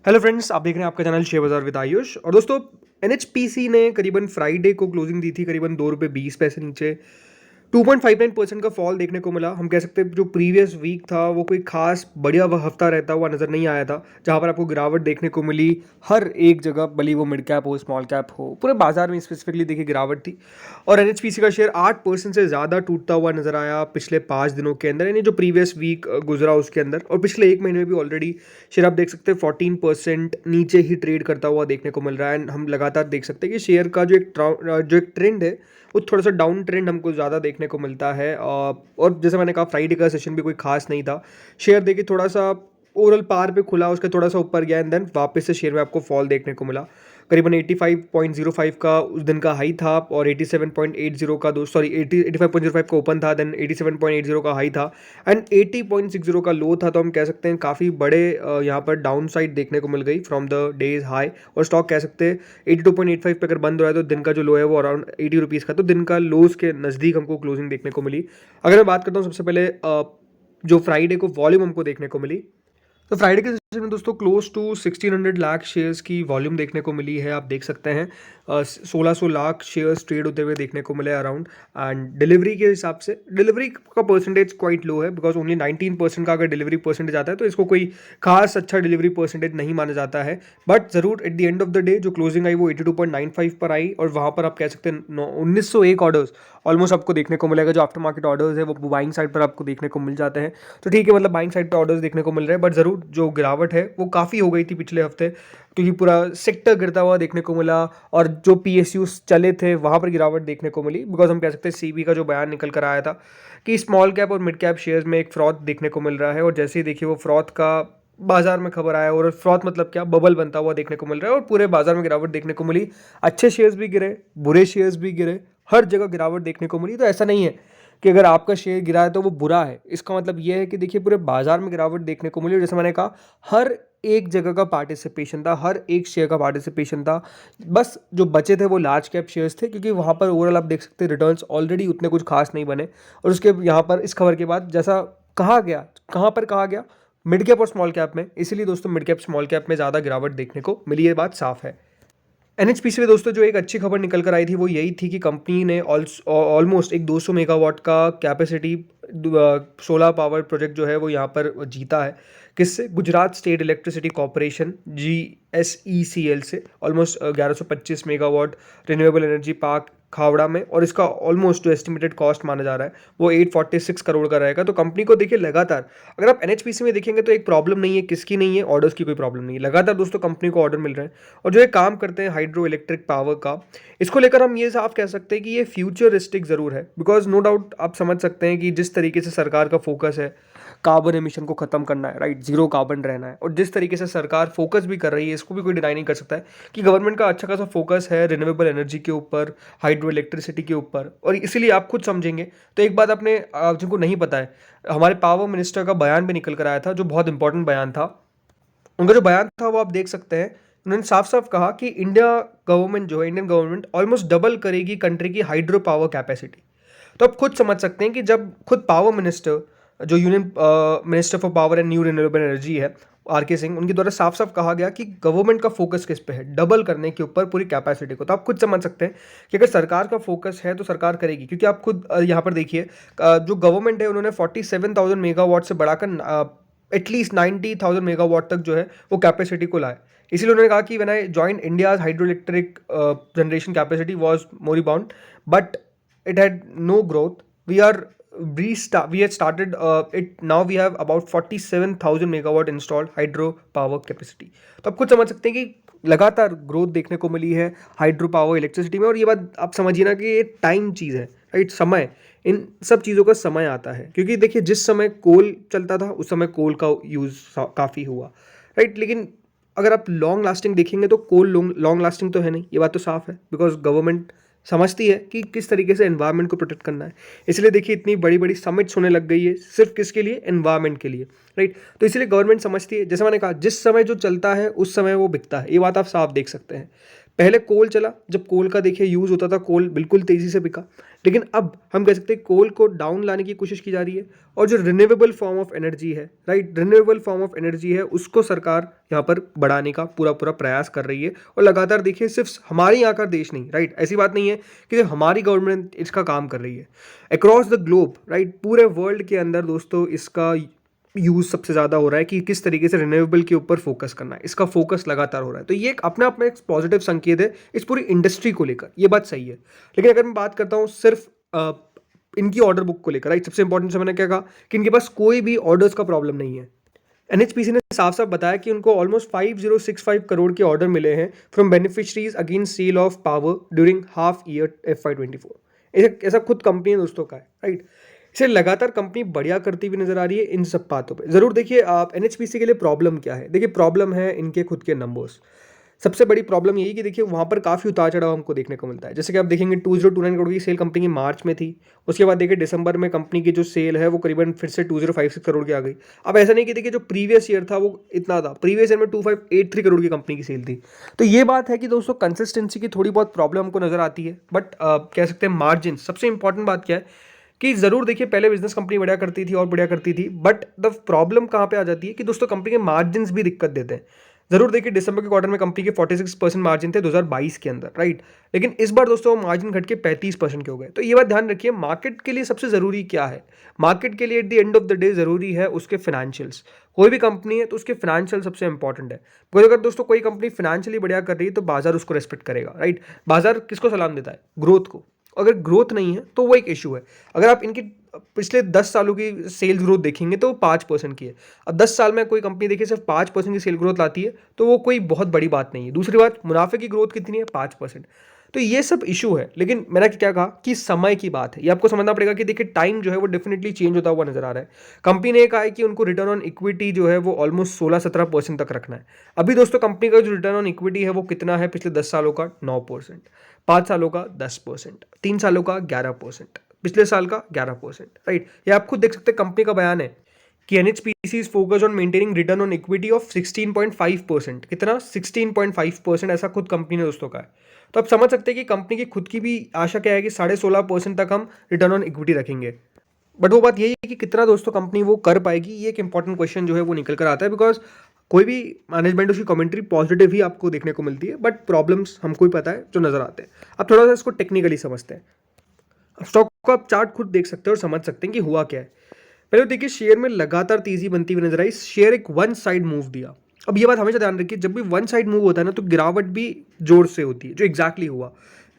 Hello friends, आप देख रहे हैं आपका चैनल शेयर बाजार विद आयुष। और दोस्तों, एनएचपीसी ने करीबन फ्राइडे को क्लोजिंग दी थी करीबन ₹2.20 नीचे। 2.59% का फॉल देखने को मिला। हम कह सकते हैं जो प्रीवियस वीक था वो कोई खास बढ़िया हफ्ता रहता हुआ नज़र नहीं आया था, जहां पर आपको गिरावट देखने को मिली हर एक जगह, भले वो मिड कैप हो स्मॉल कैप हो, पूरे बाजार में स्पेसिफिकली देखिए गिरावट थी। और एनएचपीसी का शेयर 8% से ज़्यादा टूटता हुआ नजर आया पिछले 5 दिनों के अंदर, यानी जो प्रीवियस वीक गुजरा उसके अंदर। और पिछले एक महीने में भी ऑलरेडी शेयर आप देख सकते हैं 14% नीचे ही ट्रेड करता हुआ देखने को मिल रहा है। एंड हम लगातार देख सकते हैं कि शेयर का जो एक ट्रेंड है वो थोड़ा सा डाउन ट्रेंड हमको ज़्यादा देखने को मिलता है। और जैसे मैंने कहा, फ्राइडे का सेशन भी कोई खास नहीं था। शेयर देखिए थोड़ा सा ओवरऑल पार पे खुला, उसके थोड़ा सा ऊपर गया एंड देन वापस से शेयर में आपको फॉल देखने को मिला। करीबन 85.05 का उस दिन का हाई था और 87.80 का 85.05 का ओपन था, देन 87.80 का हाई था एंड 80.60 का लो था। तो हम कह सकते हैं काफ़ी बड़े यहाँ पर डाउन साइड देखने को मिल गई फ्रॉम द डेज हाई। और स्टॉक कह सकते हैं 82.85 पे अगर बंद हो रहा है तो दिन का जो लो है वो अराउंड 80 रुपीज़ का, तो दिन का लोज के नज़दीक हमको क्लोजिंग देखने को मिली। अगर मैं बात करता हूँ सबसे पहले जो फ्राइडे को वॉल्यूम हमको देखने को मिली, तो फ्राइडे के सेशन में दोस्तों क्लोज टू 1600 लाख शेयर्स की वॉल्यूम देखने को मिली है। आप देख सकते हैं 1600 लाख शेयर्स ट्रेड होते हुए देखने को मिले अराउंड। एंड डिलीवरी के हिसाब से डिलीवरी का परसेंटेज क्वाइट लो है, बिकॉज ओनली 19% का अगर डिलीवरी परसेंटेज आता है तो इसको कोई खास अच्छा डिलीवरी परसेंटेज नहीं माना जाता है। बट ज़रूर at the end of the day जो क्लोजिंग आई वो 82.95 पर आई और वहाँ पर आप कह सकते हैं 1901 ऑर्डर्स ऑलमोस्ट आपको देखने को मिलेगा। जो आफ्टर मार्केट ऑर्डर्स है वो बाइंग साइड पर आपको देखने को मिल जाते हैं। तो ठीक है, मतलब बाइंग साइड पर ऑर्डर्स देखने को मिल रहे हैं, बट ज़रूर जो गिरावट है वो काफ़ी हो गई थी पिछले हफ्ते, क्योंकि पूरा सेक्टर गिरता हुआ देखने को मिला और जो पीएसयूज चले थे वहाँ पर गिरावट देखने को मिली। बिकॉज हम कह सकते हैं सीबी का जो बयान निकल कर आया था कि स्मॉल कैप और मिड कैप शेयर्स में एक फ्रॉड देखने को मिल रहा है। और जैसे ही देखिए वो फ्रॉड का बाजार में खबर आया, और फ्रॉड मतलब क्या, बबल बनता हुआ देखने को मिल रहा है और पूरे बाजार में गिरावट देखने को मिली। अच्छे शेयर्स भी गिरे, बुरे शेयर्स भी गिरे, हर जगह गिरावट देखने को मिली। तो ऐसा नहीं है कि अगर आपका शेयर गिरा है तो वो बुरा है। इसका मतलब ये है कि देखिए पूरे बाजार में गिरावट देखने को मिली। जैसे मैंने कहा, हर एक जगह का पार्टिसिपेशन था, हर एक शेयर का पार्टिसिपेशन था। बस जो बचे थे वो लार्ज कैप शेयर्स थे, क्योंकि वहाँ पर ओवरऑल आप देख सकते हैं रिटर्न्स ऑलरेडी उतने कुछ खास नहीं बने। और उसके यहाँ पर इस खबर के बाद जैसा कहा गया, कहाँ पर कहा गया, मिड कैप और स्मॉल कैप में, इसीलिए दोस्तों मिड कैप स्मॉल कैप में ज़्यादा गिरावट देखने को मिली, ये बात साफ है। एनएचपीसी में दोस्तों जो एक अच्छी खबर निकल कर आई थी वो यही थी कि कंपनी ने ऑलमोस्ट एक 200 मेगावाट का कैपेसिटी सोलर पावर प्रोजेक्ट जो है वो यहाँ पर जीता है। किससे? Gujarat state electricity corporation GSECL से। Almost 1125 megawatt renewable energy park Khavda में, और इसका ऑलमोस्ट जो एस्टिमेटेड कॉस्ट माना जा रहा है वो 846 करोड़ का रहेगा। तो कंपनी को देखिए लगातार, अगर आप एनएचपीसी में देखेंगे तो एक प्रॉब्लम नहीं है, किसकी नहीं है, ऑर्डर्स की कोई प्रॉब्लम नहीं है, लगातार दोस्तों कंपनी को ऑर्डर मिल रहे हैं। और जो ये काम करते हैं हाइड्रो इलेक्ट्रिक पावर का, इसको लेकर हम ये साफ कह सकते हैं कि ये फ्यूचरिस्टिक ज़रूर है। बिकॉज नो डाउट आप समझ सकते हैं कि जिस तरीके से सरकार का फोकस है कार्बन एमिशन को खत्म करना है, राइट, जीरो कार्बन रहना है, और जिस तरीके से सरकार फोकस भी कर रही है, इसको भी कोई डिनाई नहीं कर सकता है कि गवर्नमेंट का अच्छा खासा फोकस है रिन्यूएबल एनर्जी के ऊपर, हाइड्रो इलेक्ट्रिसिटी के ऊपर। और इसीलिए आप खुद समझेंगे तो एक बात आपने जिनको नहीं पता है, हमारे पावर मिनिस्टर का बयान भी निकल कर आया था जो बहुत इंपॉर्टेंट बयान था। उनका जो बयान था वो आप देख सकते हैं। उन्होंने साफ साफ कहा कि इंडियन गवर्नमेंट ऑलमोस्ट डबल करेगी कंट्री की हाइड्रो पावर कैपेसिटी। तो आप खुद समझ सकते हैं कि जब खुद पावर मिनिस्टर, जो union minister for power and new renewable energy है, RK सिंह, उनके द्वारा साफ साफ कहा गया कि गवर्नमेंट का फोकस किस पे है, डबल करने के ऊपर पूरी कैपेसिटी को। तो आप खुद समझ सकते हैं कि अगर सरकार का फोकस है तो सरकार करेगी, क्योंकि आप खुद यहाँ पर देखिए जो गवर्नमेंट है उन्होंने 47,000 मेगावाट से बढ़ाकर एटलीस्ट 90,000 मेगावाट तक जो है वो कैपेसिटी को लाए। इसीलिए उन्होंने कहा कि when I join India's hydro electric generation capacity was moribund but it had no growth. We had started it. Now we have about 47,000 megawatt installed hydro power capacity. तो आप खुद समझ सकते हैं कि लगातार ग्रोथ देखने को मिली है हाइड्रो पावर इलेक्ट्रिसिटी में। और ये बात आप समझिए ना कि ये टाइम चीज़ है, राइट, समय, इन सब चीज़ों का समय आता है। क्योंकि देखिए जिस समय कोल चलता था उस समय कोल का यूज़ काफ़ी हुआ, राइट, लेकिन अगर आप लॉन्ग लास्टिंग देखेंगे तो कोल लॉन्ग लास्टिंग तो है नहीं, ये बात तो साफ है। बिकॉज गवर्नमेंट समझती है कि किस तरीके से एनवायरनमेंट को प्रोटेक्ट करना है। इसलिए देखिए इतनी बड़ी बड़ी समिट्स होने लग गई है, सिर्फ किसके लिए? एनवायरनमेंट के लिए, राइट। तो इसलिए गवर्नमेंट समझती है, जैसे मैंने कहा, जिस समय जो चलता है उस समय वो बिकता है, ये बात आप साफ देख सकते हैं। पहले कोल चला, जब कोल का देखिए यूज़ होता था, कोल बिल्कुल तेज़ी से बिका, लेकिन अब हम कह सकते हैं कोल को डाउन लाने की कोशिश की जा रही है और जो रिन्यूएबल फॉर्म ऑफ एनर्जी है, right, renewable form of energy है, उसको सरकार यहाँ पर बढ़ाने का पूरा प्रयास कर रही है। और लगातार देखिए सिर्फ हमारे यहाँ का देश नहीं, राइट, ऐसी बात नहीं है कि सिर्फ हमारी गवर्नमेंट इसका काम कर रही है, अक्रॉस द ग्लोब, राइट, पूरे वर्ल्ड के अंदर दोस्तों इसका यूज़ सबसे ज़्यादा हो रहा है कि किस तरीके से रिन्यूएबल के ऊपर फोकस करना है, इसका फोकस लगातार हो रहा है। तो ये एक अपने आप में एक पॉजिटिव संकेत है इस पूरी इंडस्ट्री को लेकर, ये बात सही है। लेकिन अगर मैं बात करता हूँ सिर्फ इनकी ऑर्डर बुक को लेकर, राइट, सबसे इंपॉर्टेंट से मैंने क्या कहा कि इनके पास कोई भी ऑर्डर्स का प्रॉब्लम नहीं है। एनएचपीसी ने साफ साफ बताया कि उनको ऑलमोस्ट 5065 करोड़ के ऑर्डर मिले हैं from beneficiaries against sale of power during half year FY24। ऐसा खुद कंपनी दोस्तों का है, राइट। इसे लगातार कंपनी बढ़िया करती हुई नजर आ रही है इन सब बातों पे। जरूर देखिए आप एनएचपीसी के लिए प्रॉब्लम क्या है, देखिए प्रॉब्लम है इनके खुद के नंबर्स। सबसे बड़ी प्रॉब्लम यही कि देखिए वहाँ पर काफ़ी उतार चढ़ाव हमको देखने को मिलता है। जैसे कि आप देखेंगे 2029 करोड़ की सेल कंपनी की मार्च में थी, उसके बाद देखिए दिसंबर में कंपनी की जो सेल है वो करीबन फिर से 2056 करोड़ की आ गई। अब ऐसा नहीं कि देखिए जो प्रीवियस ईयर था वो इतना था, प्रीवियस ईयर में 2583 करोड़ की कंपनी की सेल थी। तो ये बात है कि दोस्तों कंसिस्टेंसी की थोड़ी बहुत प्रॉब्लम हमको नजर आती है, बट कह सकते हैं मार्जिन सबसे इंपॉर्टेंट बात क्या है कि जरूर देखिए पहले बिजनेस कंपनी बढ़िया करती थी और बढ़िया करती थी, बट द प्रॉब्लम कहाँ पे आ जाती है कि दोस्तों कंपनी के मार्जिन भी दिक्कत देते हैं। जरूर देखिए दिसंबर के क्वार्टर में कंपनी के 46% मार्जिन थे 2022 के अंदर, राइट, लेकिन इस बार दोस्तों मार्जिन घट के 35% के हो गए। तो ये बात ध्यान रखिए, मार्केट के लिए सबसे जरूरी क्या है, मार्केट के लिए at the end of the day जरूरी है उसके फाइनेंशियल्स। कोई भी कंपनी है तो उसके फाइनेंशियल सबसे इंपॉर्टेंट है, क्योंकि अगर दोस्तों कोई कंपनी फाइनेंशियली बढ़िया कर रही है तो बाजार उसको रेस्पेक्ट करेगा, राइट। बाजार किसको सलाम देता है, ग्रोथ को। अगर ग्रोथ नहीं है तो वो एक इशू है। अगर आप इनकी पिछले 10 सालों की सेल्स ग्रोथ देखेंगे तो वो 5% की है। अब 10 साल में कोई कंपनी देखिए सिर्फ 5% की सेल ग्रोथ लाती है तो वो कोई बहुत बड़ी बात नहीं है। दूसरी बात, मुनाफे की ग्रोथ कितनी है, 5%। तो ये सब इशू है। लेकिन मैंने क्या कहा कि समय की बात है, ये आपको समझना पड़ेगा कि देखिए टाइम जो है वो डेफिनेटली चेंज होता हुआ नजर आ रहा है। कंपनी ने कहा है कि उनको रिटर्न ऑन इक्विटी जो है वो ऑलमोस्ट 16-17% तक रखना है। अभी दोस्तों कंपनी का जो रिटर्न ऑन इक्विटी है वो कितना है, पिछले 10 सालों का 9%, 5 सालों का 10%, 3 सालों का 11%, पिछले साल का 11%, राइट। ये आप खुद देख सकते हैं, कंपनी का बयान है कि NHPC is focused on maintaining return on equity of 16.5%। कितना, 16.5%, ऐसा खुद कंपनी ने दोस्तों का है। तो आप समझ सकते हैं कि कंपनी की खुद की भी आशा क्या है कि 16.5% तक हम रिटर्न ऑन इक्विटी रखेंगे। बट वो बात यही है कि कितना दोस्तों कंपनी वो कर पाएगी, ये एक इंपॉर्टेंट क्वेश्चन जो है वो निकल कर आता है। बिकॉज कोई भी मैनेजमेंट उसकी कमेंट्री पॉजिटिव ही आपको देखने को मिलती है, बट प्रॉब्लम्स हमको ही पता है जो नजर आते हैं। अब थोड़ा सा इसको टेक्निकली समझते हैं। अब स्टॉक को आप चार्ट खुद देख सकते हैं और समझ सकते हैं कि हुआ क्या है। पहले तो देखिए शेयर में लगातार तेजी बनती हुई नजर आई, शेयर एक वन साइड मूव दिया। अब ये बात हमेशा ध्यान रखिए, जब भी वन साइड मूव होता है ना तो गिरावट भी जोर से होती है, जो एग्जैक्टली हुआ।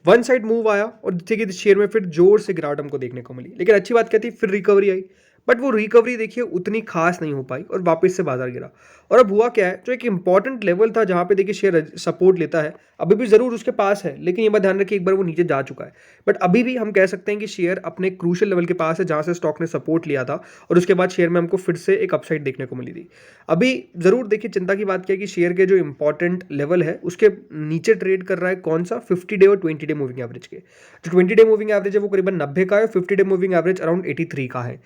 वन साइड मूव आया और देखिए शेयर में फिर जोर से गिरावट हमको देखने को मिली। लेकिन अच्छी बात क्या थी, फिर रिकवरी आई, बट वो रिकवरी देखिए उतनी खास नहीं हो पाई और वापस से बाजार गिरा। और अब हुआ क्या है, जो एक इंपॉर्टेंट लेवल था जहां पे देखिए शेयर सपोर्ट लेता है, अभी भी जरूर उसके पास है, लेकिन ये बात ध्यान रखिए एक बार वो नीचे जा चुका है। बट अभी भी हम कह सकते हैं कि शेयर अपने क्रूशियल लेवल के पास है जहां से स्टॉक ने सपोर्ट लिया था, और उसके बाद शेयर में हमको फिर से एक अपसाइड देखने को मिली थी। अभी जरूर देखिए चिंता की बात क्या है कि शेयर के जो इंपॉर्टेंट लेवल है उसके नीचे ट्रेड कर रहा है, कौन सा, 50 डे और 20 डे मूविंग एवरेज के। जो 20 डे मूविंग एवरेज है वो करीबन 90 का है, 50 डे मूविंग एवरेज अराउंड 83 का है,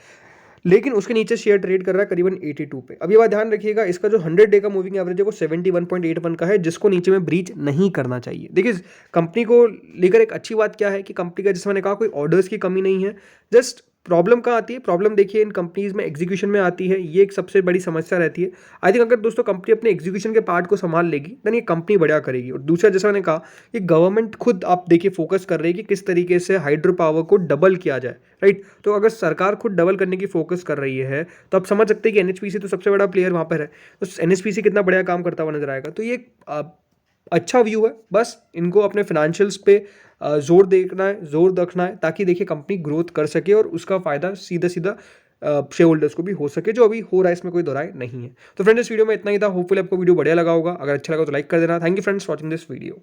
लेकिन उसके नीचे शेयर ट्रेड कर रहा है करीबन 82 पे। अब ये बात ध्यान रखिएगा, इसका जो 100 डे का मूविंग एवरेज है वो 71.81 का है, जिसको नीचे में ब्रीच नहीं करना चाहिए। देखिए कंपनी को लेकर एक अच्छी बात क्या है कि कंपनी का, जैसे मैंने कहा, कोई ऑर्डर्स की कमी नहीं है। जस्ट प्रॉब्लम कहाँ आती है, प्रॉब्लम देखिए इन कंपनीज में एग्जीक्यूशन में आती है, ये एक सबसे बड़ी समस्या रहती है। आई थिंक अगर दोस्तों कंपनी अपने एग्जीक्यूशन के पार्ट को संभाल लेगी देन ये कंपनी बढ़िया करेगी। और दूसरा, जैसा मैंने कहा, कि गवर्नमेंट खुद आप देखिए फोकस कर रही है कि किस तरीके से हाइड्रो पावर को डबल किया जाए, राइट। तो अगर सरकार खुद डबल करने की फोकस कर रही है तो आप समझ सकते हैं कि एनएचपीसी तो सबसे बड़ा प्लेयर वहाँ पर है, तो एनएचपीसी कितना बढ़िया काम करता हुआ नजर आएगा। तो ये अच्छा व्यू है, बस इनको अपने फाइनेंशियल्स पे जोर देखना है, जोर रखना है, ताकि देखिए कंपनी ग्रोथ कर सके और उसका फायदा सीधा सीधा शेयर होल्डर्स को भी हो सके, जो अभी हो रहा है, इसमें कोई दोराय नहीं है। तो फ्रेंड्स इस वीडियो में इतना ही था, होपफुली आपको वीडियो बढ़िया लगा होगा। अगर अच्छा लगा तो लाइक कर देना। Thank you friends watching this video.